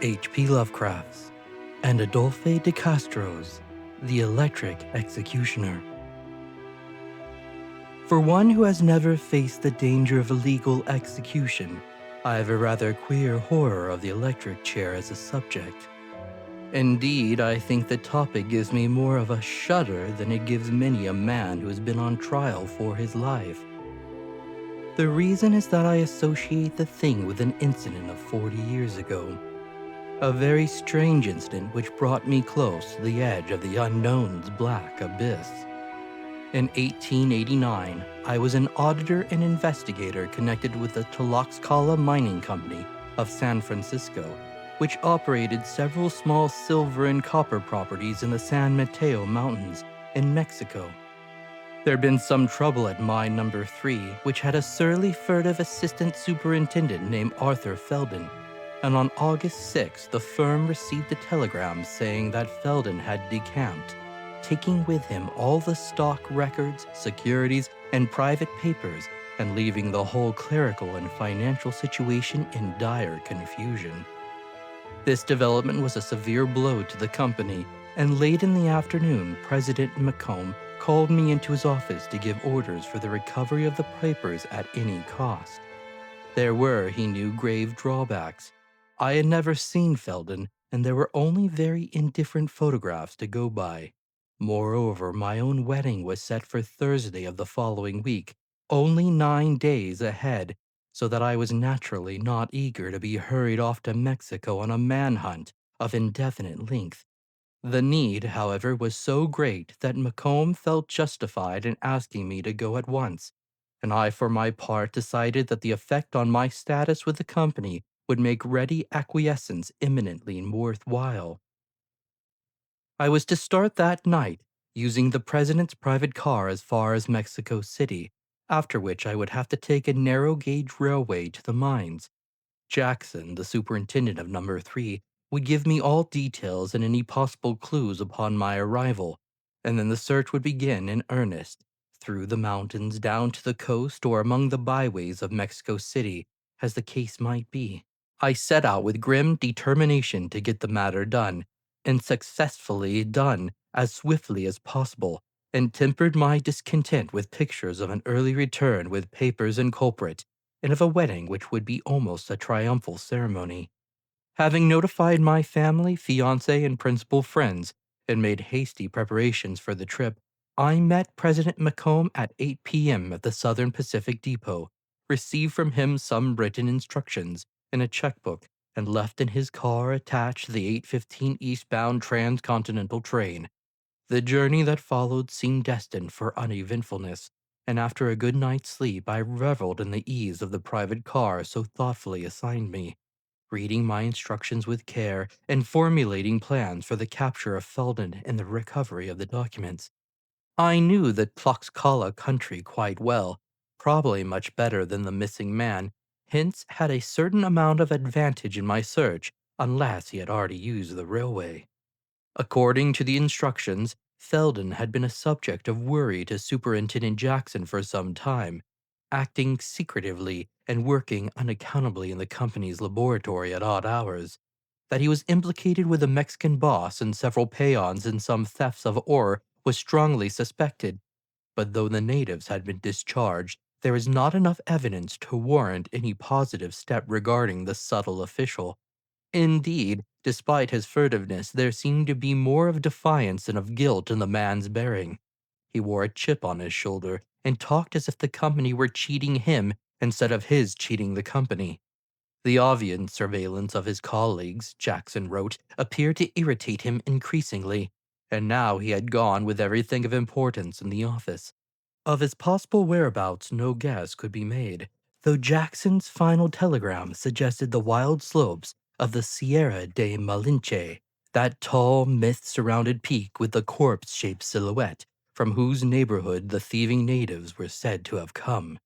H.P. Lovecraft's, and Adolphe de Castro's The Electric Executioner. For one who has never faced the danger of illegal execution, I have a rather queer horror of the electric chair as a subject. Indeed, I think the topic gives me more of a shudder than it gives many a man who has been on trial for his life. The reason is that I associate the thing with an incident of 40 years ago. A very strange incident which brought me close to the edge of the unknown's black abyss. In 1889, I was an auditor and investigator connected with the Tlaxcala Mining Company of San Francisco, which operated several small silver and copper properties in the San Mateo Mountains in Mexico. There'd been some trouble at mine number 3, which had a surly, furtive assistant superintendent named Arthur Feldon, and on August 6, the firm received a telegram saying that Feldon had decamped, taking with him all the stock records, securities, and private papers, and leaving the whole clerical and financial situation in dire confusion. This development was a severe blow to the company, and late in the afternoon, President McComb called me into his office to give orders for the recovery of the papers at any cost. There were, he knew, grave drawbacks. I had never seen Feldon, and there were only very indifferent photographs to go by. Moreover, my own wedding was set for Thursday of the following week, only 9 days ahead, so that I was naturally not eager to be hurried off to Mexico on a manhunt of indefinite length. The need, however, was so great that Macomb felt justified in asking me to go at once, and I, for my part, decided that the effect on my status with the company would make ready acquiescence eminently worthwhile. I was to start that night, using the president's private car as far as Mexico City, after which I would have to take a narrow-gauge railway to the mines. Jackson, the superintendent of number 3, would give me all details and any possible clues upon my arrival, and then the search would begin in earnest, through the mountains down to the coast or among the byways of Mexico City, as the case might be. I set out with grim determination to get the matter done, and successfully done as swiftly as possible, and tempered my discontent with pictures of an early return with papers and culprit, and of a wedding which would be almost a triumphal ceremony. Having notified my family, fiancé, and principal friends, and made hasty preparations for the trip, I met President Macomb at 8 p.m. at the Southern Pacific Depot, received from him some written instructions and a checkbook, and left in his car attached to the 8:15 eastbound transcontinental train. The journey that followed seemed destined for uneventfulness, and after a good night's sleep, I reveled in the ease of the private car so thoughtfully assigned me, reading my instructions with care and formulating plans for the capture of Feldon and the recovery of the documents. I knew the Tlaxcala country quite well, probably much better than the missing man, hence had a certain amount of advantage in my search, unless he had already used the railway. According to the instructions, Feldon had been a subject of worry to Superintendent Jackson for some time, acting secretively and working unaccountably in the company's laboratory at odd hours. That he was implicated with a Mexican boss and several peons in some thefts of ore was strongly suspected, but though the natives had been discharged, there is not enough evidence to warrant any positive step regarding the subtle official. Indeed, despite his furtiveness, there seemed to be more of defiance than of guilt in the man's bearing. He wore a chip on his shoulder and talked as if the company were cheating him instead of his cheating the company. The obvious surveillance of his colleagues, Jackson wrote, appeared to irritate him increasingly, and now he had gone with everything of importance in the office. Of his possible whereabouts, no guess could be made, though Jackson's final telegram suggested the wild slopes of the Sierra de Malinche, that tall, mist-surrounded peak with the corpse-shaped silhouette, from whose neighborhood the thieving natives were said to have come.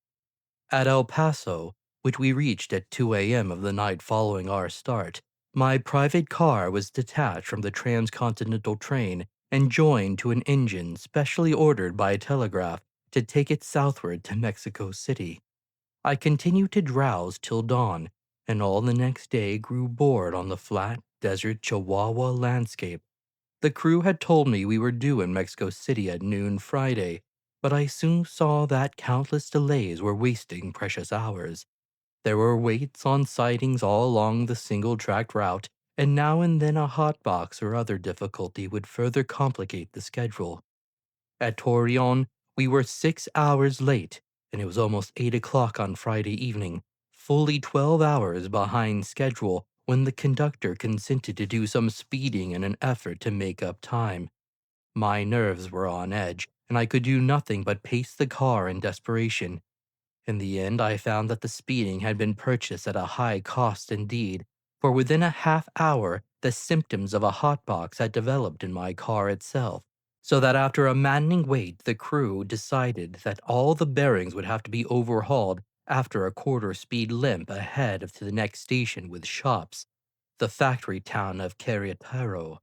At El Paso, which we reached at 2 a.m. of the night following our start, my private car was detached from the transcontinental train and joined to an engine specially ordered by telegraph to take it southward to Mexico City. I continued to drowse till dawn, and all the next day grew bored on the flat, desert Chihuahua landscape. The crew had told me we were due in Mexico City at noon Friday, but I soon saw that countless delays were wasting precious hours. There were waits on sidings all along the single-tracked route, and now and then a hotbox or other difficulty would further complicate the schedule. At Torreon, we were 6 hours late, and it was almost 8 o'clock on Friday evening, fully 12 hours behind schedule when the conductor consented to do some speeding in an effort to make up time. My nerves were on edge, and I could do nothing but pace the car in desperation. In the end, I found that the speeding had been purchased at a high cost indeed, for within a half hour the symptoms of a hotbox had developed in my car itself, so that after a maddening wait, the crew decided that all the bearings would have to be overhauled after a quarter-speed limp ahead of to the next station with shops, the factory town of Querétaro.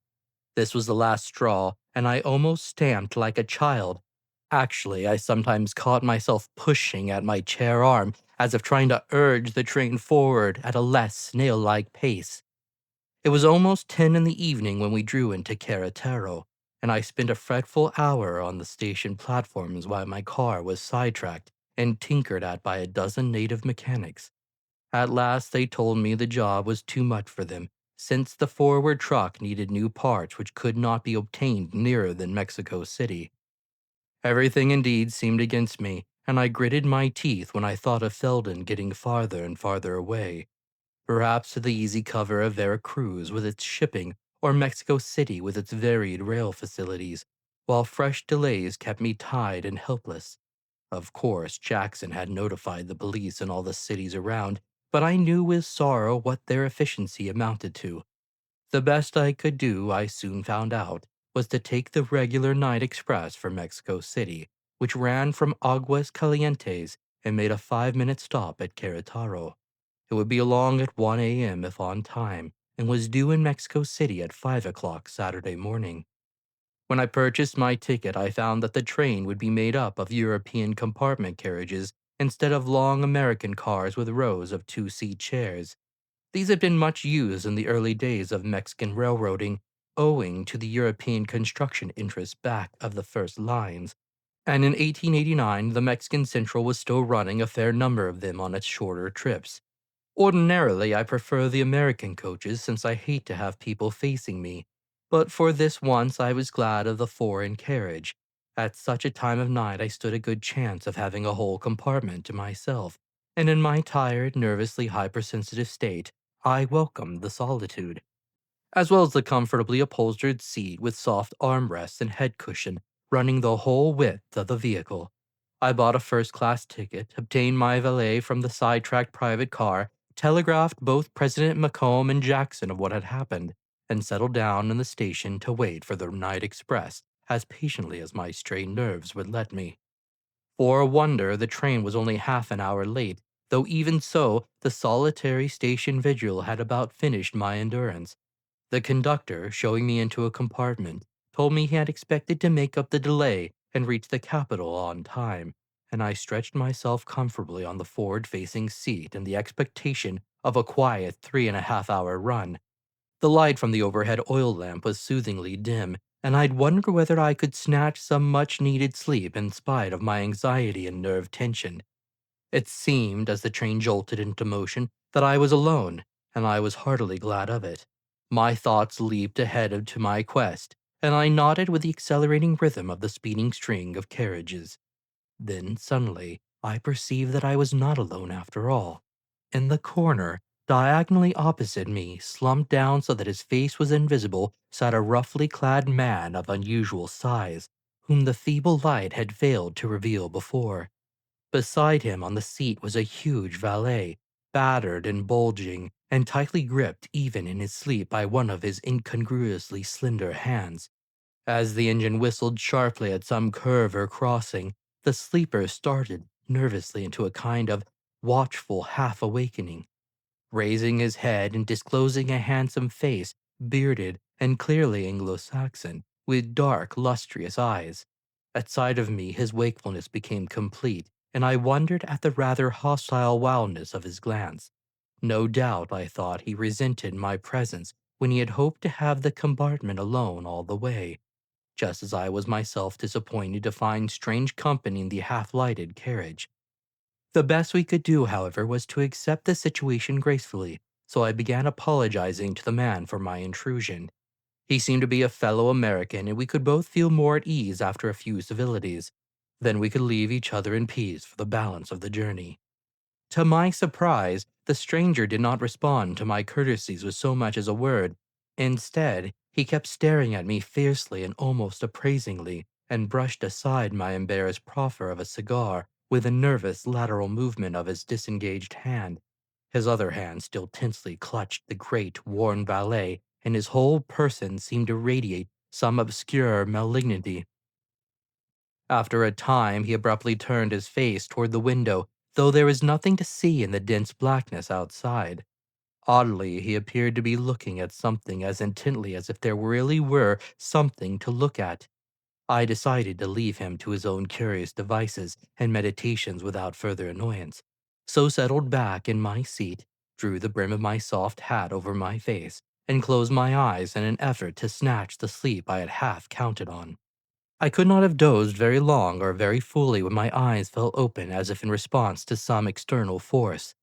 This was the last straw, and I almost stamped like a child. Actually, I sometimes caught myself pushing at my chair arm as if trying to urge the train forward at a less snail like pace. It was almost 10 in the evening when we drew into Querétaro, and I spent a fretful hour on the station platforms while my car was sidetracked and tinkered at by a dozen native mechanics. At last, they told me the job was too much for them, since the forward truck needed new parts which could not be obtained nearer than Mexico City. Everything indeed seemed against me, and I gritted my teeth when I thought of Felden getting farther and farther away, perhaps to the easy cover of Veracruz with its shipping, or Mexico City with its varied rail facilities, while fresh delays kept me tied and helpless. Of course, Jackson had notified the police in all the cities around, but I knew with sorrow what their efficiency amounted to. The best I could do, I soon found out, was to take the regular night express for Mexico City, which ran from Aguas Calientes and made a 5-minute stop at Querétaro. It would be along at 1 a.m. if on time, and was due in Mexico City at 5 o'clock Saturday morning. When I purchased my ticket, I found that the train would be made up of European compartment carriages instead of long American cars with rows of two-seat chairs. These had been much used in the early days of Mexican railroading, owing to the European construction interests back of the first lines, and in 1889 the Mexican Central was still running a fair number of them on its shorter trips. Ordinarily, I prefer the American coaches since I hate to have people facing me, but for this once I was glad of the foreign carriage. At such a time of night, I stood a good chance of having a whole compartment to myself, and in my tired, nervously hypersensitive state, I welcomed the solitude, as well as the comfortably upholstered seat with soft armrests and head cushion running the whole width of the vehicle. I bought a first-class ticket, obtained my valet from the sidetracked private car, telegraphed both President Macomb and Jackson of what had happened, and settled down in the station to wait for the night express as patiently as my strained nerves would let me. For a wonder, the train was only half an hour late, though even so, the solitary station vigil had about finished my endurance. The conductor, showing me into a compartment, told me he had expected to make up the delay and reach the capital on time, and I stretched myself comfortably on the forward-facing seat in the expectation of a quiet 3.5 hour run. The light from the overhead oil lamp was soothingly dim, and I'd wonder whether I could snatch some much-needed sleep in spite of my anxiety and nerve tension. It seemed, as the train jolted into motion, that I was alone, and I was heartily glad of it. My thoughts leaped ahead to my quest, and I nodded with the accelerating rhythm of the speeding string of carriages. Then, suddenly, I perceived that I was not alone after all. In the corner, diagonally opposite me, slumped down so that his face was invisible, sat a roughly clad man of unusual size, whom the feeble light had failed to reveal before. Beside him on the seat was a huge valet, battered and bulging, and tightly gripped even in his sleep by one of his incongruously slender hands. As the engine whistled sharply at some curve or crossing, the sleeper started nervously into a kind of watchful half-awakening. Raising his head and disclosing a handsome face, bearded and clearly Anglo-Saxon, with dark, lustrous eyes. At sight of me, his wakefulness became complete, and I wondered at the rather hostile wildness of his glance. No doubt, I thought, he resented my presence when he had hoped to have the compartment alone all the way, just as I was myself disappointed to find strange company in the half-lighted carriage. The best we could do, however, was to accept the situation gracefully, so I began apologizing to the man for my intrusion. He seemed to be a fellow American, and we could both feel more at ease after a few civilities. Then we could leave each other in peace for the balance of the journey. To my surprise, the stranger did not respond to my courtesies with so much as a word. Instead, he kept staring at me fiercely and almost appraisingly, and brushed aside my embarrassed proffer of a cigar with a nervous lateral movement of his disengaged hand. His other hand still tensely clutched the great, worn valet, and his whole person seemed to radiate some obscure malignity. After a time, he abruptly turned his face toward the window, though there was nothing to see in the dense blackness outside. Oddly, he appeared to be looking at something as intently as if there really were something to look at. I decided to leave him to his own curious devices and meditations without further annoyance, so settled back in my seat, drew the brim of my soft hat over my face, and closed my eyes in an effort to snatch the sleep I had half counted on. I could not have dozed very long or very fully when my eyes fell open as if in response to some external force.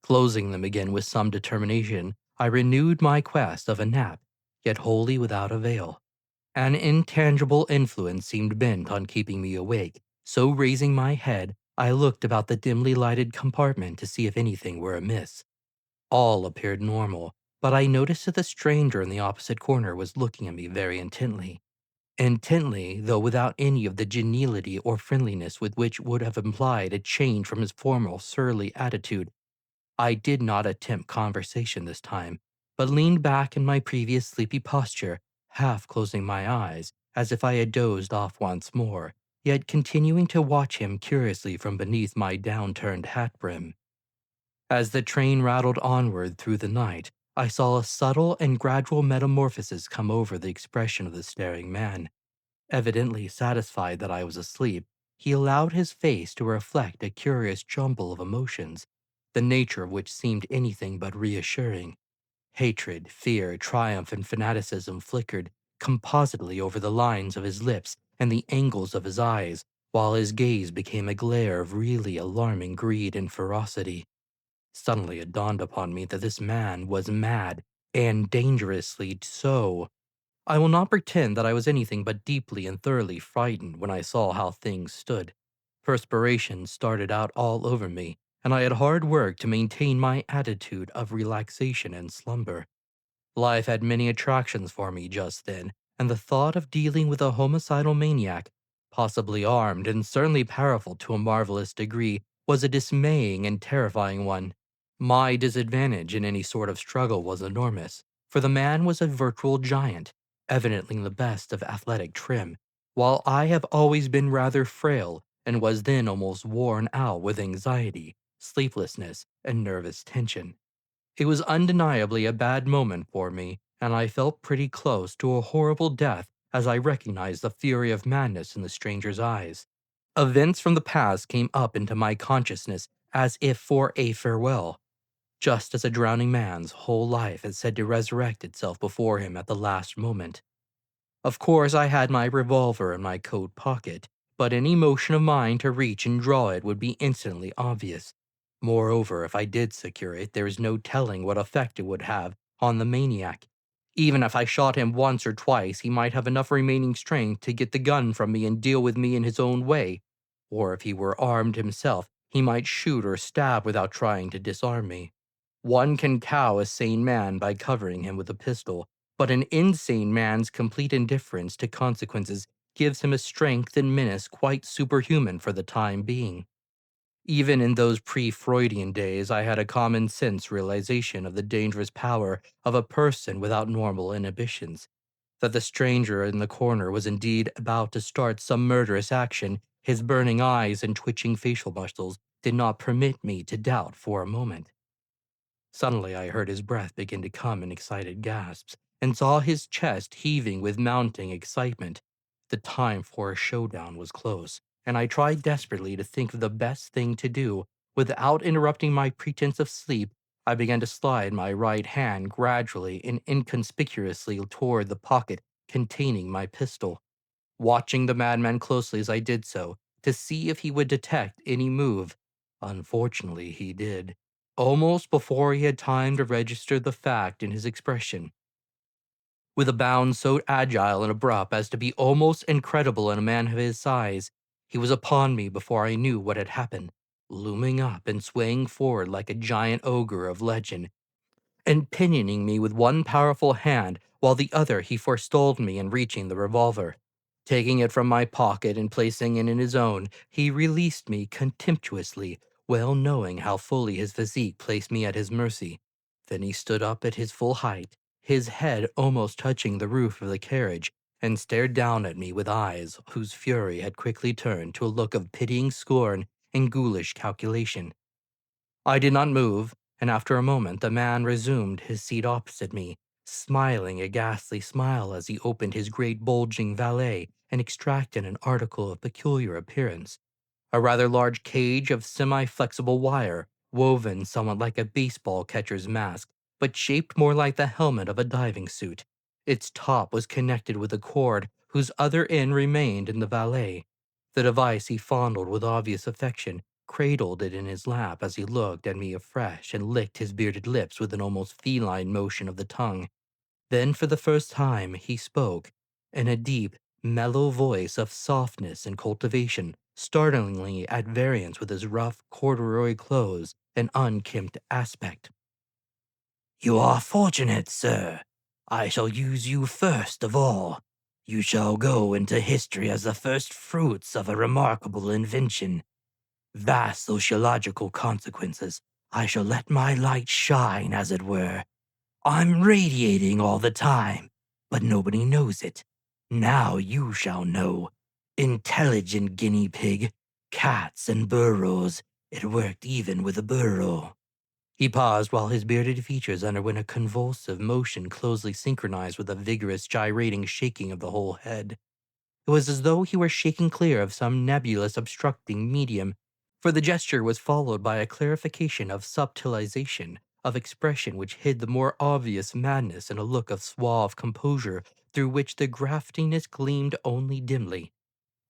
Closing them again with some determination, I renewed my quest of a nap, yet wholly without avail. An intangible influence seemed bent on keeping me awake, so raising my head, I looked about the dimly lighted compartment to see if anything were amiss. All appeared normal, but I noticed that the stranger in the opposite corner was looking at me very intently. Intently, though without any of the geniality or friendliness with which would have implied a change from his formal, surly attitude. I did not attempt conversation this time, but leaned back in my previous sleepy posture, half closing my eyes, as if I had dozed off once more, yet continuing to watch him curiously from beneath my downturned hat brim. As the train rattled onward through the night, I saw a subtle and gradual metamorphosis come over the expression of the staring man. Evidently satisfied that I was asleep, he allowed his face to reflect a curious jumble of emotions, the nature of which seemed anything but reassuring. Hatred, fear, triumph, and fanaticism flickered compositely over the lines of his lips and the angles of his eyes, while his gaze became a glare of really alarming greed and ferocity. Suddenly it dawned upon me that this man was mad, and dangerously so. I will not pretend that I was anything but deeply and thoroughly frightened when I saw how things stood. Perspiration started out all over me, and I had hard work to maintain my attitude of relaxation and slumber. Life had many attractions for me just then, and the thought of dealing with a homicidal maniac, possibly armed and certainly powerful to a marvelous degree, was a dismaying and terrifying one. My disadvantage in any sort of struggle was enormous, for the man was a virtual giant, evidently the best of athletic trim, while I have always been rather frail and was then almost worn out with anxiety, sleeplessness, and nervous tension. It was undeniably a bad moment for me, and I felt pretty close to a horrible death as I recognized the fury of madness in the stranger's eyes. Events from the past came up into my consciousness as if for a farewell, just as a drowning man's whole life is said to resurrect itself before him at the last moment. Of course, I had my revolver in my coat pocket, but any motion of mine to reach and draw it would be instantly obvious. Moreover, if I did secure it, there is no telling what effect it would have on the maniac. Even if I shot him once or twice, he might have enough remaining strength to get the gun from me and deal with me in his own way. Or if he were armed himself, he might shoot or stab without trying to disarm me. One can cow a sane man by covering him with a pistol, but an insane man's complete indifference to consequences gives him a strength and menace quite superhuman for the time being. Even in those pre-Freudian days, I had a common sense realization of the dangerous power of a person without normal inhibitions. That the stranger in the corner was indeed about to start some murderous action, his burning eyes and twitching facial muscles did not permit me to doubt for a moment. Suddenly, I heard his breath begin to come in excited gasps, and saw his chest heaving with mounting excitement. The time for a showdown was close, and I tried desperately to think of the best thing to do, without interrupting my pretense of sleep, I began to slide my right hand gradually and inconspicuously toward the pocket containing my pistol, watching the madman closely as I did so to see if he would detect any move. Unfortunately, he did, almost before he had time to register the fact in his expression. With a bound so agile and abrupt as to be almost incredible in a man of his size, he was upon me before I knew what had happened, looming up and swaying forward like a giant ogre of legend, and pinioning me with one powerful hand, while the other he forestalled me in reaching the revolver. Taking it from my pocket and placing it in his own, he released me contemptuously, well knowing how fully his physique placed me at his mercy. Then he stood up at his full height, his head almost touching the roof of the carriage, and stared down at me with eyes whose fury had quickly turned to a look of pitying scorn and ghoulish calculation. I did not move, and after a moment the man resumed his seat opposite me, smiling a ghastly smile as he opened his great bulging valet and extracted an article of peculiar appearance, a rather large cage of semi-flexible wire, woven somewhat like a baseball catcher's mask, but shaped more like the helmet of a diving suit. Its top was connected with a cord whose other end remained in the valet. The device he fondled with obvious affection, cradled it in his lap as he looked at me afresh and licked his bearded lips with an almost feline motion of the tongue. Then, for the first time, he spoke, in a deep, mellow voice of softness and cultivation, startlingly at variance with his rough corduroy clothes and unkempt aspect. "You are fortunate, sir. I shall use you first of all. You shall go into history as the first fruits of a remarkable invention. Vast sociological consequences. I shall let my light shine, as it were. I'm radiating all the time, but nobody knows it. Now you shall know. Intelligent guinea pig, cats and burrows. It worked even with a burrow." He paused while his bearded features underwent a convulsive motion closely synchronized with a vigorous gyrating shaking of the whole head. It was as though he were shaking clear of some nebulous obstructing medium, for the gesture was followed by a clarification of subtilization of expression which hid the more obvious madness in a look of suave composure through which the craftiness gleamed only dimly.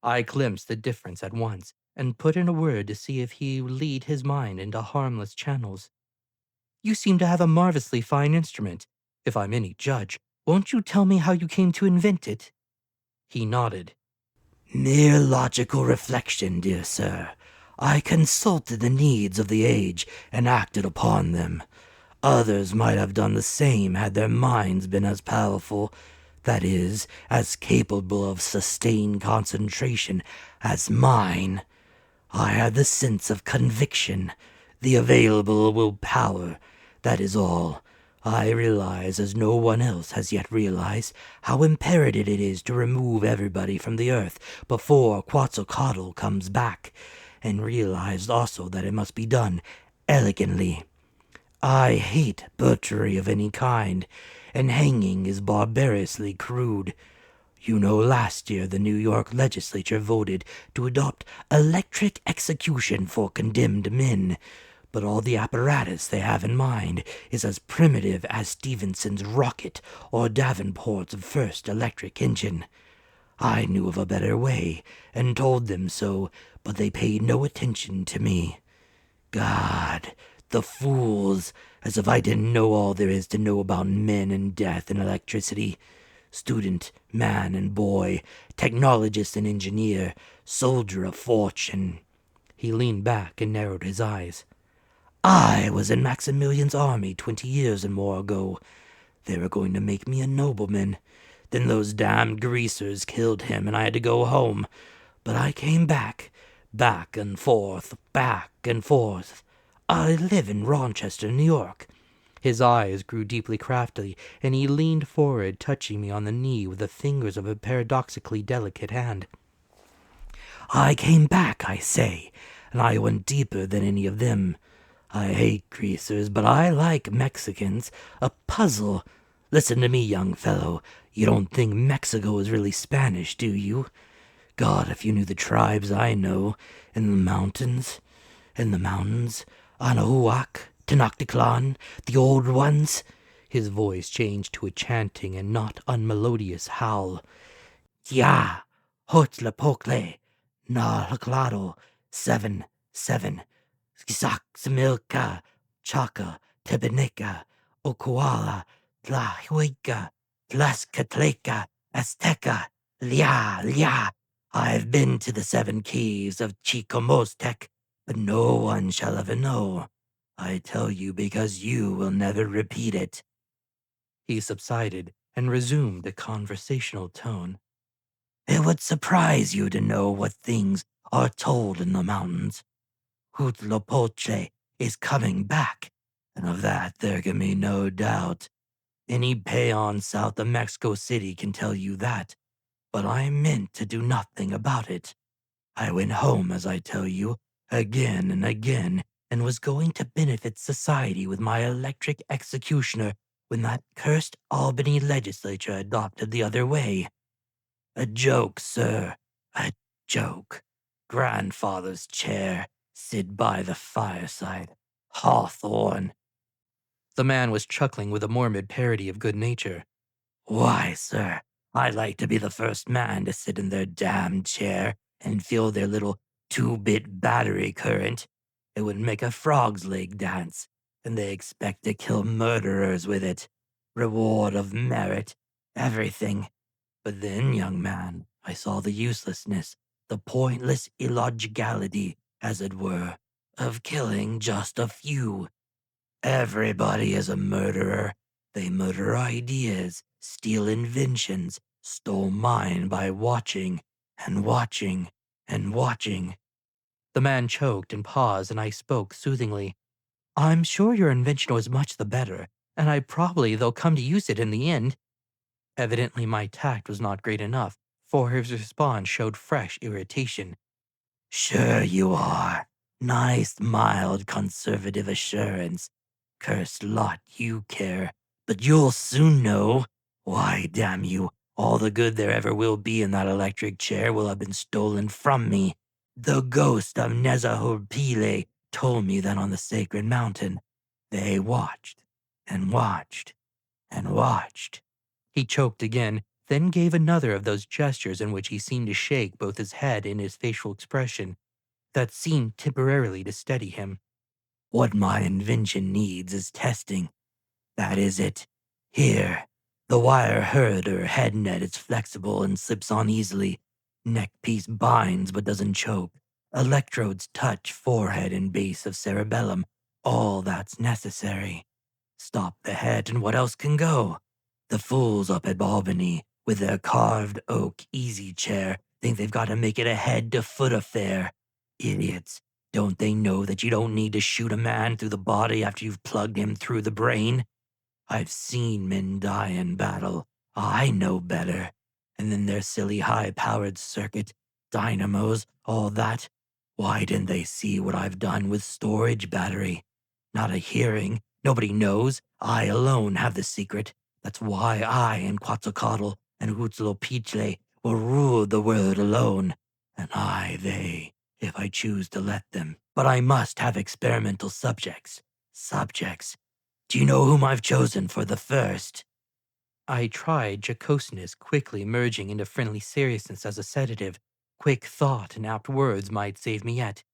I glimpsed the difference at once, and put in a word to see if he would lead his mind into harmless channels. "You seem to have a marvelously fine instrument. If I'm any judge, won't you tell me how you came to invent it?" He nodded. "Mere logical reflection, dear sir. I consulted the needs of the age and acted upon them. Others might have done the same had their minds been as powerful, that is, as capable of sustained concentration as mine. I had the sense of conviction, the available willpower, that is all. I realize, as no one else has yet realized, how imperative it is to remove everybody from the earth before Quetzalcoatl comes back, and realized also that it must be done elegantly. I hate butchery of any kind, and hanging is barbarously crude. You know, last year the New York legislature voted to adopt electric execution for condemned men, but all the apparatus they have in mind is as primitive as Stephenson's rocket or Davenport's first electric engine. I knew of a better way, and told them so, but they paid no attention to me. God, the fools, as if I didn't know all there is to know about men and death and electricity. Student, man and boy, technologist and engineer, soldier of fortune." He leaned back and narrowed his eyes. "I was in Maximilian's army 20 years and more ago. They were going to make me a nobleman. Then those damned greasers killed him and I had to go home. But I came back and forth, back and forth. I live in Rochester, New York." His eyes grew deeply crafty, and he leaned forward, touching me on the knee with the fingers of a paradoxically delicate hand. "I came back, I say, and I went deeper than any of them. I hate greasers, but I like Mexicans. A puzzle. Listen to me, young fellow. You don't think Mexico is really Spanish, do you? God, if you knew the tribes I know, in the mountains, Anahuac, Tenochtitlan, the old ones. His voice changed to a chanting and not unmelodious howl. Ya, Hotlapokle, na Haklado, 7, Skisaxamilka, Chaka, Tebenica, Okoala, Tlahuica, Tlaxcatleca, Azteca, Lia. I've been to the 7 keys of Chicomostec, but no one shall ever know. I tell you because you will never repeat it. He subsided and resumed a conversational tone. It would surprise you to know what things are told in the mountains. Huitzilopochtli is coming back, and of that there can be no doubt. Any peon south of Mexico City can tell you that, but I meant to do nothing about it. I went home, as I tell you, again and again, and was going to benefit society with my electric executioner when that cursed Albany legislature adopted the other way. A joke, sir, a joke. Grandfather's chair, sit by the fireside. Hawthorne. The man was chuckling with a morbid parody of good nature. Why, sir, I'd like to be the first man to sit in their damned chair and feel their little 2-bit battery current. It would make a frog's leg dance, and they expect to kill murderers with it. Reward of merit, everything. But then, young man, I saw the uselessness, the pointless illogicality, as it were, of killing just a few. Everybody is a murderer. They murder ideas, steal inventions, stole mine by watching and watching and watching. The man choked and paused, and I spoke soothingly. I'm sure your invention was much the better, and I probably they'll come to use it in the end. Evidently my tact was not great enough, for his response showed fresh irritation. Sure you are. Nice, mild, conservative assurance. Cursed lot you care, but you'll soon know. Why, damn you, all the good there ever will be in that electric chair will have been stolen from me. The ghost of Nezahopile told me that on the sacred mountain. They watched and watched and watched. He choked again, then gave another of those gestures in which he seemed to shake both his head and his facial expression that seemed temporarily to steady him. What my invention needs is testing. That is it. Here, the wire herder head net is flexible and slips on easily. Neck piece binds but doesn't choke. Electrodes touch forehead and base of cerebellum. All that's necessary. Stop the head and what else can go? The fools up at Albany, with their carved oak easy chair, think they've got to make it a head-to-foot affair. Idiots. Don't they know that you don't need to shoot a man through the body after you've plugged him through the brain? I've seen men die in battle. I know better. And then their silly high-powered circuit, dynamos, all that. Why didn't they see what I've done with storage battery? Not a hearing. Nobody knows. I alone have the secret. That's why I and Quetzalcoatl and Huitzilopochtli will rule the world alone. And they, if I choose to let them. But I must have experimental subjects. Subjects. Do you know whom I've chosen for the first? I tried jocoseness quickly merging into friendly seriousness as a sedative. Quick thought and apt words might save me yet.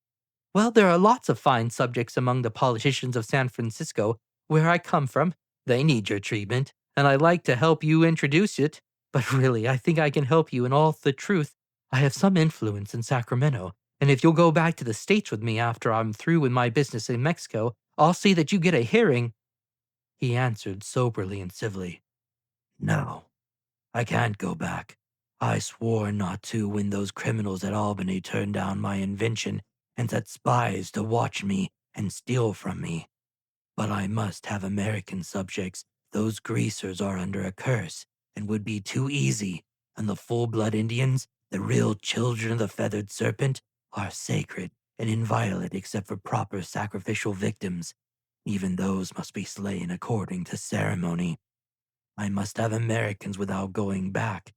Well, there are lots of fine subjects among the politicians of San Francisco, where I come from. They need your treatment, and I like to help you introduce it. But really, I think I can help you in all the truth. I have some influence in Sacramento, and if you'll go back to the States with me after I'm through with my business in Mexico, I'll see that you get a hearing. He answered soberly and civilly. No, I can't go back. I swore not to when those criminals at Albany turned down my invention and set spies to watch me and steal from me. But I must have American subjects. Those greasers are under a curse and would be too easy, and the full-blood Indians, the real children of the feathered serpent, are sacred and inviolate except for proper sacrificial victims. Even those must be slain according to ceremony. I must have Americans without going back,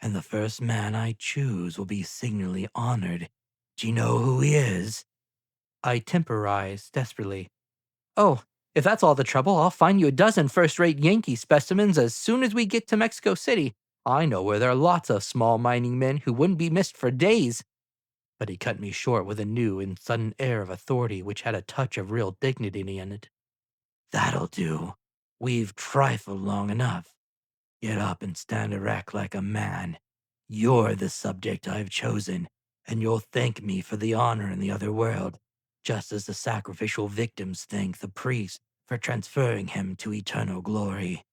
and the first man I choose will be signally honored. Do you know who he is? I temporized desperately. Oh, If that's all the trouble, I'll find you a dozen first-rate Yankee specimens as soon as we get to Mexico City. I know where there are lots of small mining men who wouldn't be missed for days." But he cut me short with a new and sudden air of authority which had a touch of real dignity in it. "That'll do. We've trifled long enough. Get up and stand erect like a man. You're the subject I've chosen, and you'll thank me for the honor in the other world, just as the sacrificial victims thank the priest for transferring him to eternal glory.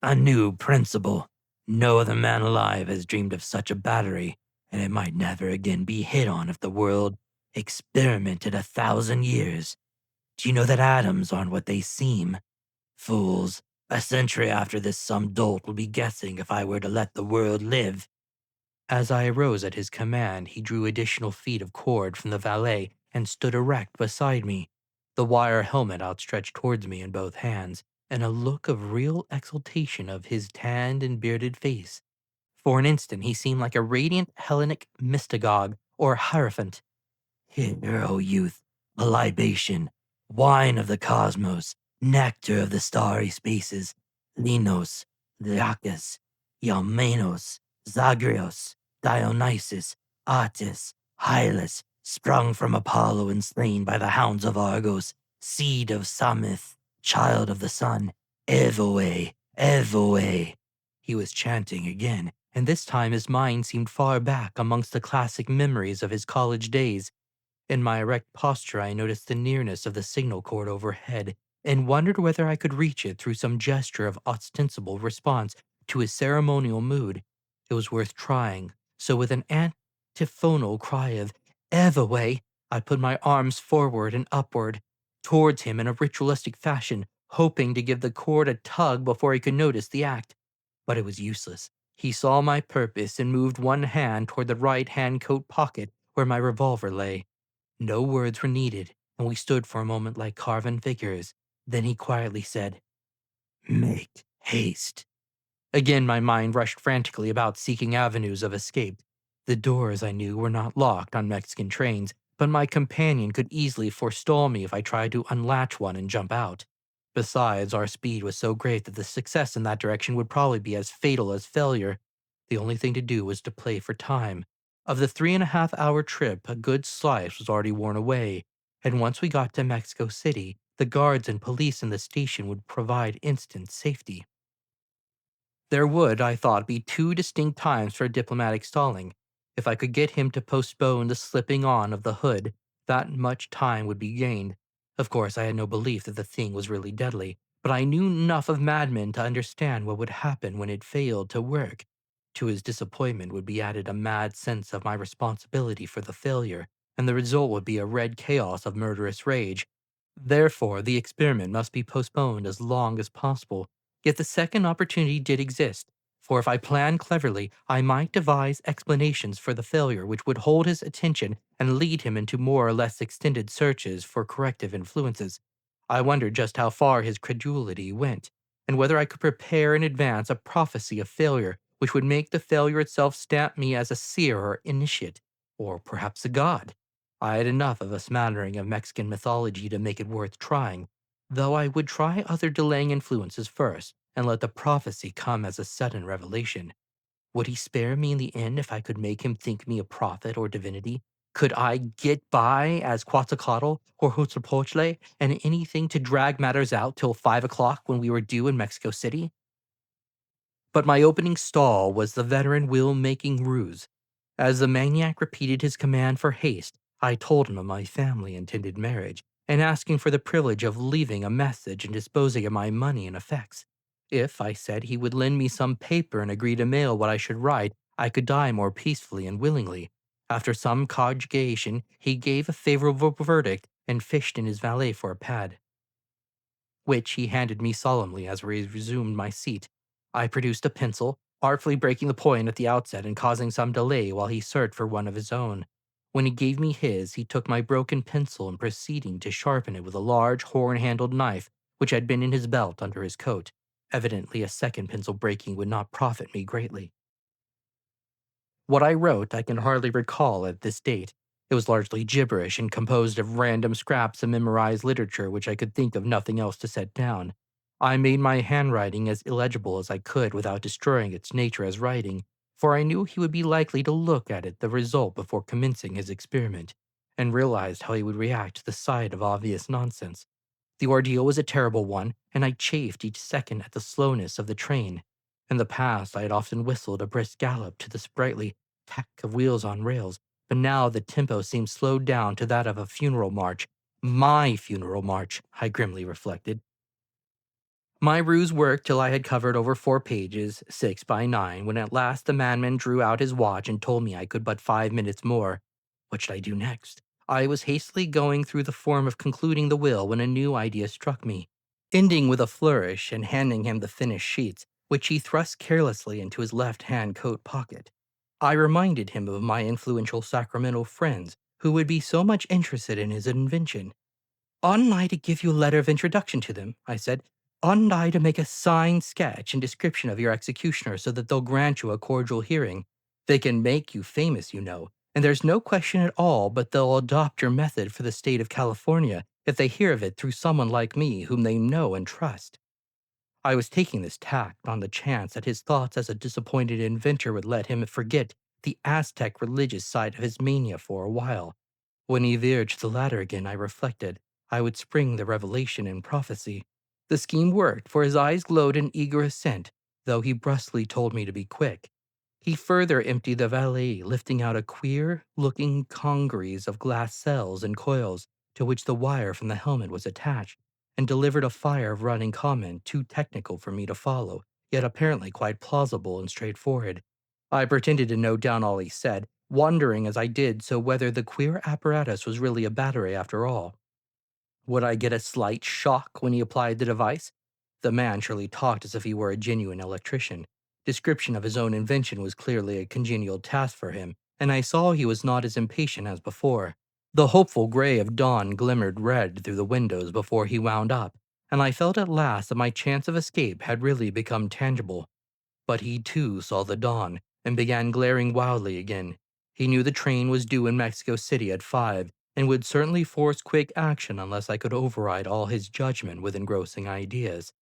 A new principle. No other man alive has dreamed of such a battery, and it might never again be hit on if the world experimented 1,000 years. Do you know that atoms aren't what they seem? Fools, a century after this, some dolt will be guessing if I were to let the world live." As I arose at his command, he drew additional feet of cord from the valet and stood erect beside me, the wire helmet outstretched towards me in both hands, and a look of real exultation of his tanned and bearded face. For an instant, he seemed like a radiant Hellenic mystagogue or hierophant. "Here, O youth, a libation, wine of the cosmos, nectar of the starry spaces, Linos, Liacus, Ialmenos, Zagreus, Dionysus, Attis, Hylas, sprung from Apollo and slain by the hounds of Argos, seed of Samith, child of the sun, Evoe, Evoe." He was chanting again, and this time his mind seemed far back amongst the classic memories of his college days. In my erect posture, I noticed the nearness of the signal cord overhead and wondered whether I could reach it through some gesture of ostensible response to his ceremonial mood. It was worth trying, so with an antiphonal cry of "Evaway," I put my arms forward and upward towards him in a ritualistic fashion, hoping to give the cord a tug before he could notice the act. But it was useless. He saw my purpose and moved one hand toward the right hand coat pocket where my revolver lay. No words were needed, and we stood for a moment like carven figures. Then he quietly said, "Make haste." Again, my mind rushed frantically about seeking avenues of escape. The doors, I knew, were not locked on Mexican trains, but my companion could easily forestall me if I tried to unlatch one and jump out. Besides, our speed was so great that the success in that direction would probably be as fatal as failure. The only thing to do was to play for time. Of the 3.5 hour trip, a good slice was already worn away, and once we got to Mexico City, the guards and police in the station would provide instant safety. There would, I thought, be two distinct times for diplomatic stalling. If I could get him to postpone the slipping on of the hood, that much time would be gained. Of course, I had no belief that the thing was really deadly, but I knew enough of madmen to understand what would happen when it failed to work. To his disappointment would be added a mad sense of my responsibility for the failure, and the result would be a red chaos of murderous rage. Therefore, the experiment must be postponed as long as possible. Yet the second opportunity did exist, for if I planned cleverly, I might devise explanations for the failure which would hold his attention and lead him into more or less extended searches for corrective influences. I wondered just how far his credulity went, and whether I could prepare in advance a prophecy of failure which would make the failure itself stamp me as a seer or initiate, or perhaps a god. I had enough of a smattering of Mexican mythology to make it worth trying, though I would try other delaying influences first and let the prophecy come as a sudden revelation. Would he spare me in the end if I could make him think me a prophet or divinity? Could I get by as Quetzalcoatl or Huitzilopochtli and anything to drag matters out till 5 o'clock when we were due in Mexico City? But my opening stall was the veteran will-making ruse. As the maniac repeated his command for haste, I told him of my family intended marriage, and asking for the privilege of leaving a message and disposing of my money and effects. If, I said, he would lend me some paper and agree to mail what I should write, I could die more peacefully and willingly. After some cogitation, he gave a favorable verdict and fished in his valet for a pad, which he handed me solemnly as we resumed my seat. I produced a pencil, artfully breaking the point at the outset and causing some delay while he searched for one of his own. When he gave me his, he took my broken pencil and proceeding to sharpen it with a large horn-handled knife which had been in his belt under his coat. Evidently, a second pencil breaking would not profit me greatly. What I wrote I can hardly recall at this date. It was largely gibberish and composed of random scraps of memorized literature which I could think of nothing else to set down. I made my handwriting as illegible as I could without destroying its nature as writing, for I knew he would be likely to look at the result before commencing his experiment, and realized how he would react to the sight of obvious nonsense. The ordeal was a terrible one, and I chafed each second at the slowness of the train. In the past, I had often whistled a brisk gallop to the sprightly tack of wheels on rails, but now the tempo seemed slowed down to that of a funeral march. My funeral march, I grimly reflected. My ruse worked till I had covered over 4 pages, 6 by 9, when at last the madman drew out his watch and told me I could but 5 minutes more. What should I do next? I was hastily going through the form of concluding the will when a new idea struck me. Ending with a flourish and handing him the finished sheets, which he thrust carelessly into his left hand coat pocket, I reminded him of my influential Sacramento friends who would be so much interested in his invention. Oughtn't I to give you a letter of introduction to them? I said. Oughtn't I to make a signed sketch and description of your executioner so that they'll grant you a cordial hearing? They can make you famous, you know, and there's no question at all but they'll adopt your method for the state of California if they hear of it through someone like me whom they know and trust. I was taking this tact on the chance that his thoughts as a disappointed inventor would let him forget the Aztec religious side of his mania for a while. When he veered to the latter again, I reflected, I would spring the revelation in prophecy. The scheme worked, for his eyes glowed in eager assent, though he brusquely told me to be quick. He further emptied the valet, lifting out a queer-looking congeries of glass cells and coils to which the wire from the helmet was attached, and delivered a fire of running comment too technical for me to follow, yet apparently quite plausible and straightforward. I pretended to note down all he said, wondering as I did so whether the queer apparatus was really a battery after all. Would I get a slight shock when he applied the device? The man surely talked as if he were a genuine electrician. Description of his own invention was clearly a congenial task for him, and I saw he was not as impatient as before. The hopeful gray of dawn glimmered red through the windows before he wound up, and I felt at last that my chance of escape had really become tangible. But he too saw the dawn and began glaring wildly again. He knew the train was due in Mexico City at 5 and would certainly force quick action unless I could override all his judgment with engrossing ideas.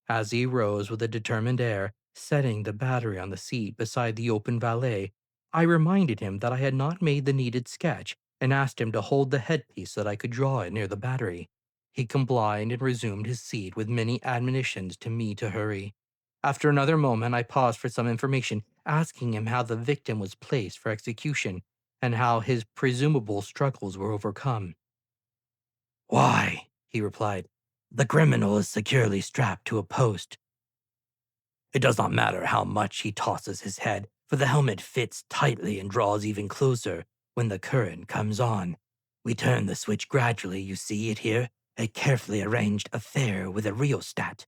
As he rose with a determined air, setting the battery on the seat beside the open valet, I reminded him that I had not made the needed sketch and asked him to hold the headpiece so that I could draw it near the battery. He complied and resumed his seat with many admonitions to me to hurry. After another moment, I paused for some information, asking him how the victim was placed for execution and how his presumable struggles were overcome. Why, he replied, the criminal is securely strapped to a post. It does not matter how much he tosses his head, for the helmet fits tightly and draws even closer when the current comes on. We turn the switch gradually, you see it here, a carefully arranged affair with a rheostat.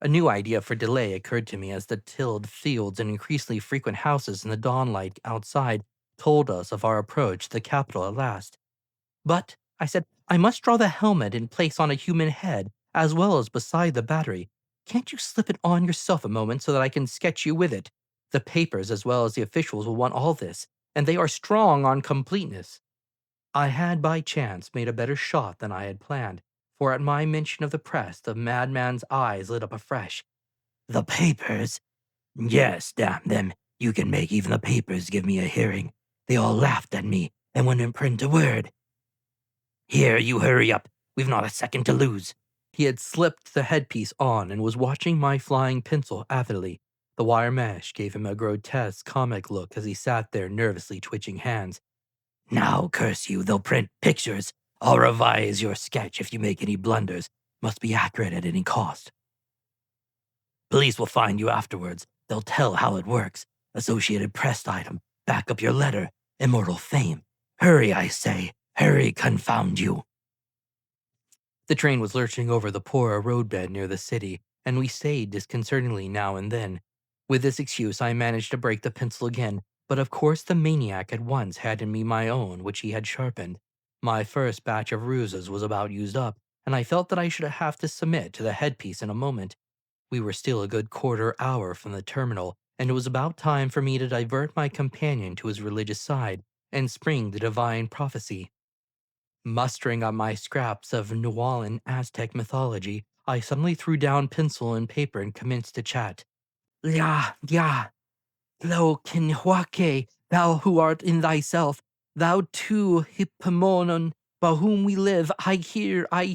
A new idea for delay occurred to me as the tilled fields and increasingly frequent houses in the dawnlight outside told us of our approach to the capital at last. But, I said, I must draw the helmet in place on a human head, as well as beside the battery. Can't you slip it on yourself a moment so that I can sketch you with it? The papers as well as the officials will want all this, and they are strong on completeness. I had by chance made a better shot than I had planned, for at my mention of the press, the madman's eyes lit up afresh. The papers? Yes, damn them. You can make even the papers give me a hearing. They all laughed at me and wouldn't print a word. Here, you hurry up. We've not a second to lose. He had slipped the headpiece on and was watching my flying pencil avidly. The wire mesh gave him a grotesque comic look as he sat there nervously twitching hands. Now, curse you, they'll print pictures. I'll revise your sketch if you make any blunders. Must be accurate at any cost. Police will find you afterwards. They'll tell how it works. Associated Press item. Back up your letter. Immortal fame. Hurry, I say. Hurry, confound you. The train was lurching over the poorer roadbed near the city, and we stayed disconcertingly now and then. With this excuse, I managed to break the pencil again, but of course the maniac at once handed me my own, which he had sharpened. My first batch of ruses was about used up, and I felt that I should have to submit to the headpiece in a moment. We were still a good quarter hour from the terminal, and it was about time for me to divert my companion to his religious side and spring the divine prophecy. Mustering up my scraps of New Orleans Aztec mythology, I suddenly threw down pencil and paper and commenced to chat. Ya, ya, lo kinhuake, thou who art in thyself, thou too, Hippomonon, by whom we live, I hear, I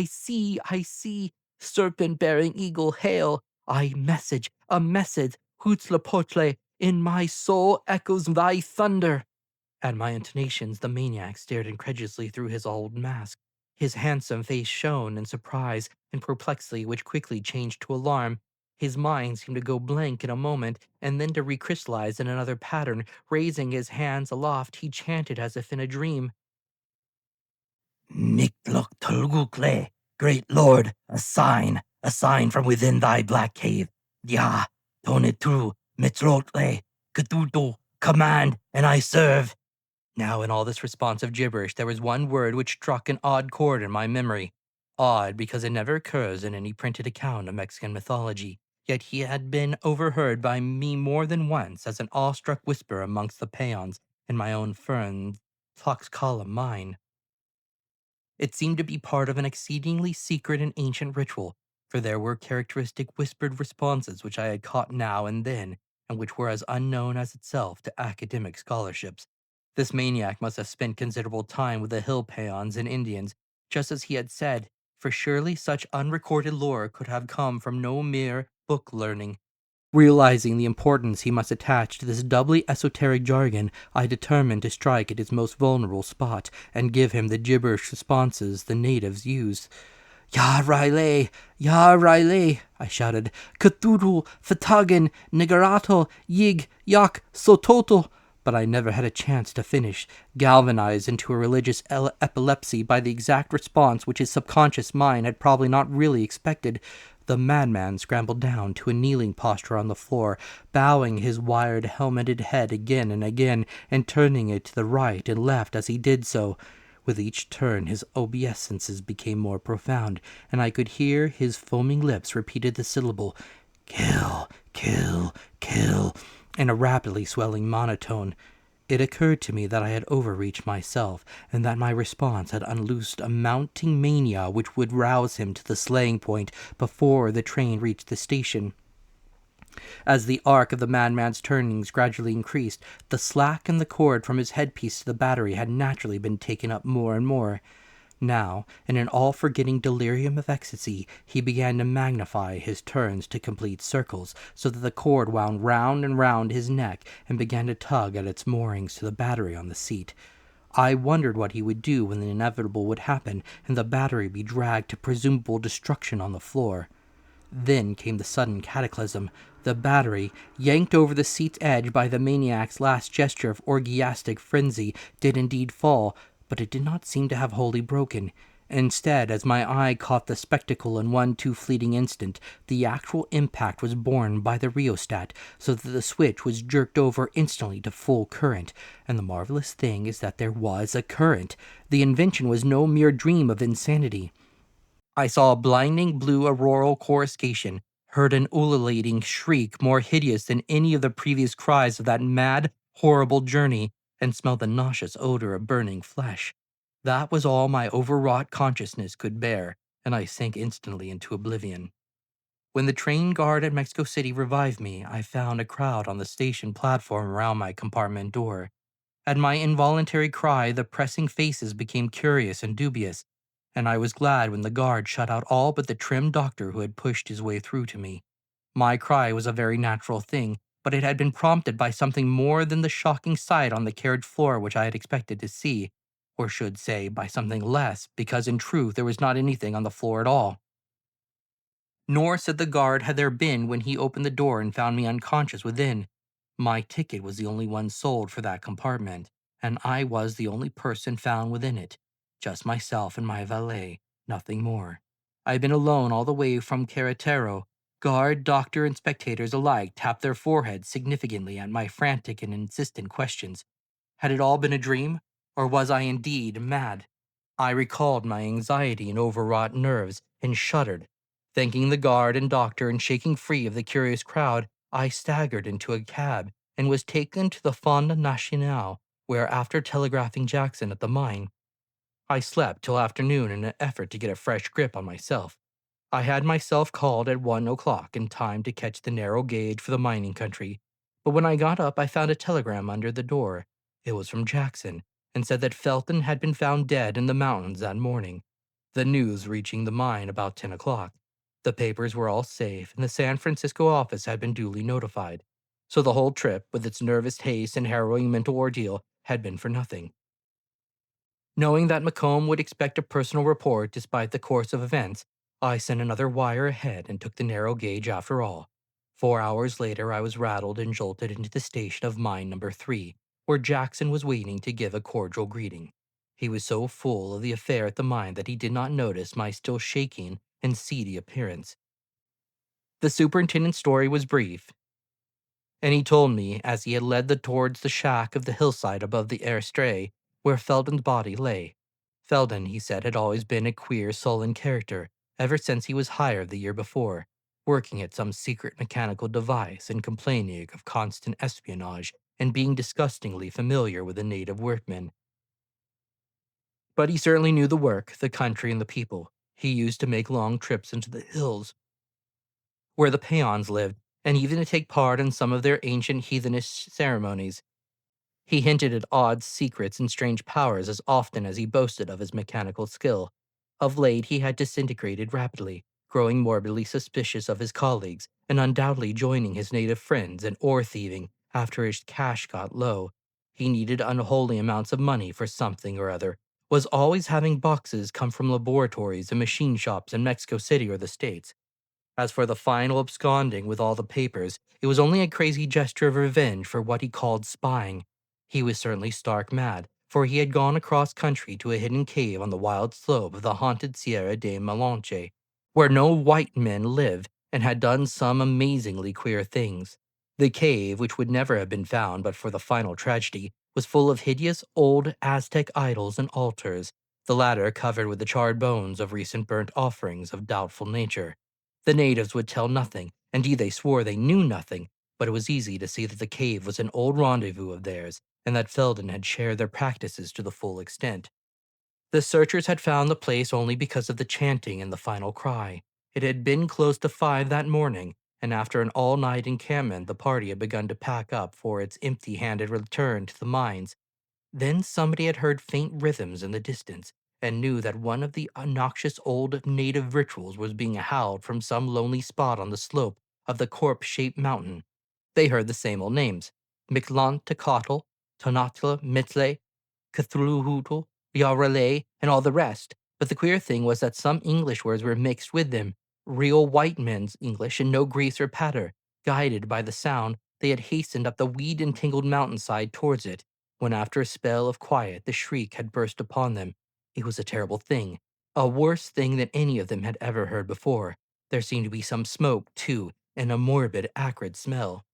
see, serpent-bearing eagle, hail, a message, Huitzilopochtli, in my soul echoes thy thunder. At my intonations, the maniac stared incredulously through his old mask. His handsome face shone in surprise and perplexity, which quickly changed to alarm. His mind seemed to go blank in a moment, and then to recrystallize in another pattern. Raising his hands aloft, he chanted as if in a dream. Niklok Tulgukle, great lord, a sign from within thy black cave. Ya, Tonitru, Mitrotle, Cthulhu, command, and I serve. Now, in all this responsive gibberish, there was one word which struck an odd chord in my memory. Odd because it never occurs in any printed account of Mexican mythology. Yet he had been overheard by me more than once as an awestruck whisper amongst the peons in my own fern Tlaxcala mine. It seemed to be part of an exceedingly secret and ancient ritual, for there were characteristic whispered responses which I had caught now and then, and which were as unknown as itself to academic scholarships. This maniac must have spent considerable time with the hill peons and Indians, just as he had said, for surely such unrecorded lore could have come from no mere book learning. Realizing the importance he must attach to this doubly esoteric jargon, I determined to strike at its most vulnerable spot and give him the gibberish responses the natives used. Ya Riley, I shouted. Cthulhu, Fatagan, Nigarato, Yig, Yak, Sototo. But I never had a chance to finish, galvanized into a religious epilepsy by the exact response which his subconscious mind had probably not really expected. The madman scrambled down to a kneeling posture on the floor, bowing his wired helmeted head again and again, and turning it to the right and left as he did so. With each turn his obeisances became more profound, and I could hear his foaming lips repeated the syllable, kill, kill, kill, in a rapidly swelling monotone. It occurred to me that I had overreached myself, and that my response had unloosed a mounting mania which would rouse him to the slaying point before the train reached the station. As the arc of the madman's turnings gradually increased, the slack in the cord from his headpiece to the battery had naturally been taken up more and more. Now, in an all-forgetting delirium of ecstasy, he began to magnify his turns to complete circles, so that the cord wound round and round his neck and began to tug at its moorings to the battery on the seat. I wondered what he would do when the inevitable would happen and the battery be dragged to presumable destruction on the floor. Then came the sudden cataclysm. The battery, yanked over the seat's edge by the maniac's last gesture of orgiastic frenzy, did indeed fall, but it did not seem to have wholly broken. Instead, as my eye caught the spectacle in one too fleeting instant, the actual impact was borne by the rheostat, so that the switch was jerked over instantly to full current. And the marvelous thing is that there was a current. The invention was no mere dream of insanity. I saw a blinding blue auroral coruscation, heard an ululating shriek more hideous than any of the previous cries of that mad, horrible journey, and smelled the nauseous odor of burning flesh. That was all my overwrought consciousness could bear, and I sank instantly into oblivion. When the train guard at Mexico City revived me, I found a crowd on the station platform around my compartment door. At my involuntary cry, the pressing faces became curious and dubious, and I was glad when the guard shut out all but the trim doctor who had pushed his way through to me. My cry was a very natural thing, but it had been prompted by something more than the shocking sight on the carriage floor which I had expected to see, or should say by something less, because in truth there was not anything on the floor at all. Nor, said the guard, had there been when he opened the door and found me unconscious within. My ticket was the only one sold for that compartment, and I was the only person found within it. Just myself and my valet, nothing more. I had been alone all the way from Querétaro. Guard, doctor, and spectators alike tapped their foreheads significantly at my frantic and insistent questions. Had it all been a dream, or was I indeed mad? I recalled my anxiety and overwrought nerves, and shuddered. Thanking the guard and doctor and shaking free of the curious crowd, I staggered into a cab and was taken to the Fonda Nacional, where after telegraphing Jackson at the mine, I slept till afternoon in an effort to get a fresh grip on myself. I had myself called at 1 o'clock in time to catch the narrow gauge for the mining country, but when I got up I found a telegram under the door. It was from Jackson, and said that Felton had been found dead in the mountains that morning, the news reaching the mine about 10 o'clock. The papers were all safe, and the San Francisco office had been duly notified, so the whole trip, with its nervous haste and harrowing mental ordeal, had been for nothing. Knowing that Macomb would expect a personal report despite the course of events, I sent another wire ahead and took the narrow gauge after all. 4 hours later, I was rattled and jolted into the station of mine number 3, where Jackson was waiting to give a cordial greeting. He was so full of the affair at the mine that he did not notice my still shaking and seedy appearance. The superintendent's story was brief, and he told me as he had led the towards the shack of the hillside above the Airstray, where Felden's body lay. Felden, he said, had always been a queer, sullen character, ever since he was hired the year before, working at some secret mechanical device and complaining of constant espionage and being disgustingly familiar with the native workmen. But he certainly knew the work, the country, and the people. He used to make long trips into the hills where the peons lived, and even to take part in some of their ancient heathenish ceremonies. He hinted at odd secrets and strange powers as often as he boasted of his mechanical skill. Of late, he had disintegrated rapidly, growing morbidly suspicious of his colleagues, and undoubtedly joining his native friends in ore thieving after his cash got low. He needed unholy amounts of money for something or other, was always having boxes come from laboratories and machine shops in Mexico City or the States. As for the final absconding with all the papers, it was only a crazy gesture of revenge for what he called spying. He was certainly stark mad, for he had gone across country to a hidden cave on the wild slope of the haunted Sierra de Malinche, where no white men live, and had done some amazingly queer things. The cave, which would never have been found but for the final tragedy, was full of hideous old Aztec idols and altars, the latter covered with the charred bones of recent burnt offerings of doubtful nature. The natives would tell nothing, indeed they swore they knew nothing, but it was easy to see that the cave was an old rendezvous of theirs, and that Felden had shared their practices to the full extent. The searchers had found the place only because of the chanting and the final cry. It had been close to 5 that morning, and after an all-night encampment the party had begun to pack up for its empty-handed return to the mines. Then somebody had heard faint rhythms in the distance, and knew that one of the obnoxious old native rituals was being howled from some lonely spot on the slope of the corpse-shaped mountain. They heard the same old names: Mictlantecutl, Tonatla Mitle, Cthulhu, Yarale, and all the rest. But the queer thing was that some English words were mixed with them, real white men's English and no grease or patter. Guided by the sound, they had hastened up the weed-entangled mountainside towards it, when after a spell of quiet the shriek had burst upon them. It was a terrible thing, a worse thing than any of them had ever heard before. There seemed to be some smoke, too, and a morbid, acrid smell.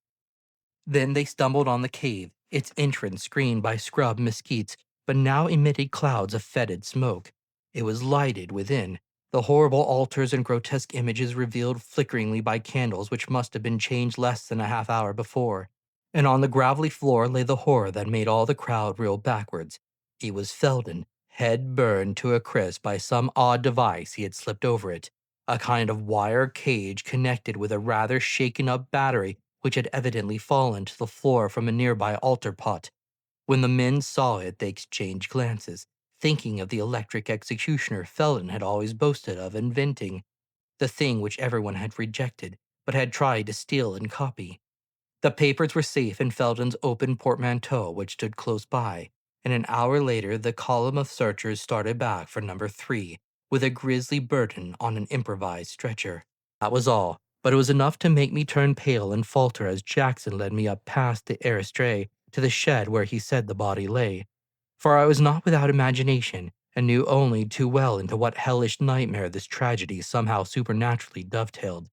Then they stumbled on the cave, its entrance screened by scrub mesquites, but now emitted clouds of fetid smoke. It was lighted within, the horrible altars and grotesque images revealed flickeringly by candles which must have been changed less than a half hour before. And on the gravelly floor lay the horror that made all the crowd reel backwards. It was Felden, head burned to a crisp by some odd device he had slipped over it, a kind of wire cage connected with a rather shaken-up battery which had evidently fallen to the floor from a nearby altar pot. When the men saw it, they exchanged glances, thinking of the electric executioner Felden had always boasted of inventing, the thing which everyone had rejected, but had tried to steal and copy. The papers were safe in Felden's open portmanteau, which stood close by, and an hour later the column of searchers started back for number 3, with a grisly burden on an improvised stretcher. That was all, but it was enough to make me turn pale and falter as Jackson led me up past the Airstray to the shed where he said the body lay. For I was not without imagination, and knew only too well into what hellish nightmare this tragedy somehow supernaturally dovetailed.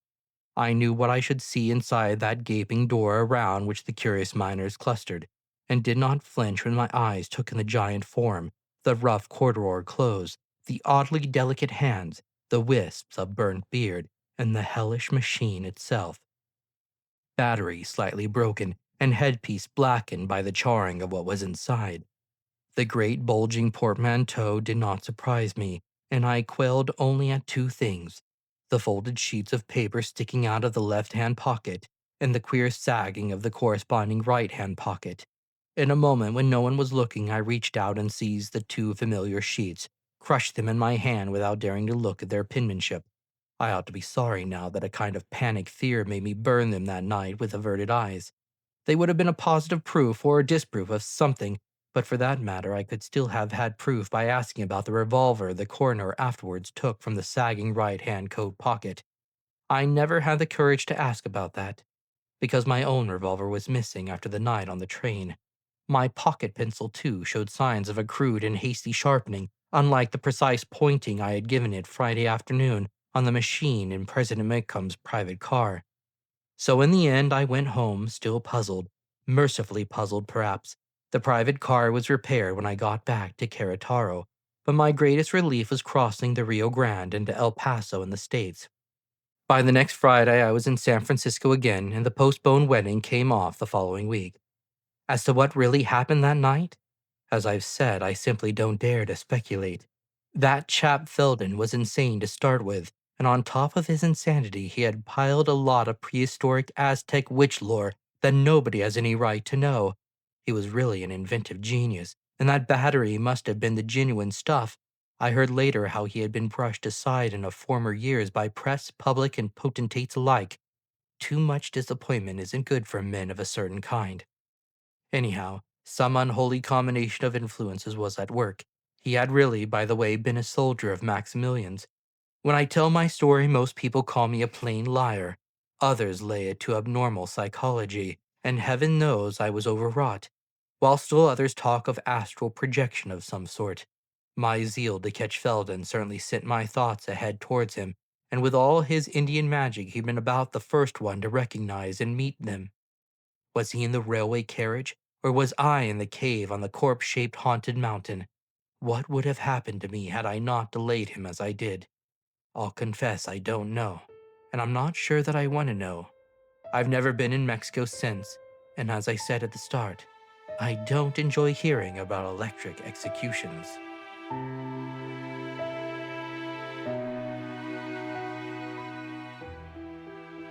I knew what I should see inside that gaping door around which the curious miners clustered, and did not flinch when my eyes took in the giant form, the rough corduroy clothes, the oddly delicate hands, the wisps of burnt beard, and the hellish machine itself. Battery slightly broken, and headpiece blackened by the charring of what was inside. The great bulging portmanteau did not surprise me, and I quailed only at two things: the folded sheets of paper sticking out of the left-hand pocket, and the queer sagging of the corresponding right-hand pocket. In a moment, when no one was looking, I reached out and seized the two familiar sheets, crushed them in my hand without daring to look at their penmanship. I ought to be sorry now that a kind of panic fear made me burn them that night with averted eyes. They would have been a positive proof or a disproof of something, but for that matter, I could still have had proof by asking about the revolver the coroner afterwards took from the sagging right-hand coat pocket. I never had the courage to ask about that, because my own revolver was missing after the night on the train. My pocket pencil, too, showed signs of a crude and hasty sharpening, unlike the precise pointing I had given it Friday afternoon on the machine in President Macom's private car. So in the end, I went home, still puzzled, mercifully puzzled perhaps. The private car was repaired when I got back to Querétaro, but my greatest relief was crossing the Rio Grande into El Paso in the States. By the next Friday, I was in San Francisco again, and the postponed wedding came off the following week. As to what really happened that night, as I've said, I simply don't dare to speculate. That chap Felden was insane to start with, and on top of his insanity, he had piled a lot of prehistoric Aztec witch lore that nobody has any right to know. He was really an inventive genius, and that battery must have been the genuine stuff. I heard later how he had been brushed aside in former years by press, public, and potentates alike. Too much disappointment isn't good for men of a certain kind. Anyhow, some unholy combination of influences was at work. He had really, by the way, been a soldier of Maximilian's. When I tell my story, most people call me a plain liar. Others lay it to abnormal psychology, and heaven knows I was overwrought, while still others talk of astral projection of some sort. My zeal to catch Felden certainly sent my thoughts ahead towards him, and with all his Indian magic he'd been about the first one to recognize and meet them. Was he in the railway carriage, or was I in the cave on the corpse-shaped haunted mountain? What would have happened to me had I not delayed him as I did? I'll confess I don't know, and I'm not sure that I want to know. I've never been in Mexico since, and as I said at the start, I don't enjoy hearing about electric executions.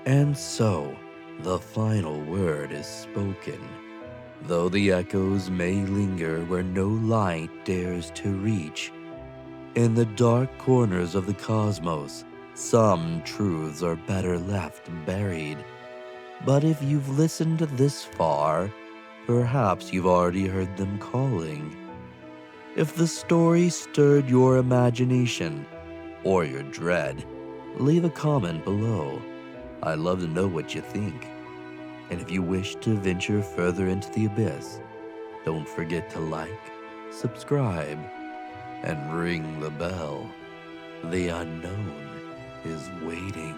And so, the final word is spoken, though the echoes may linger where no light dares to reach. In the dark corners of the cosmos, some truths are better left buried. But if you've listened this far, perhaps you've already heard them calling. If the story stirred your imagination or your dread, leave a comment below. I'd love to know what you think. And if you wish to venture further into the abyss, don't forget to like, subscribe, and ring the bell. The unknown is waiting.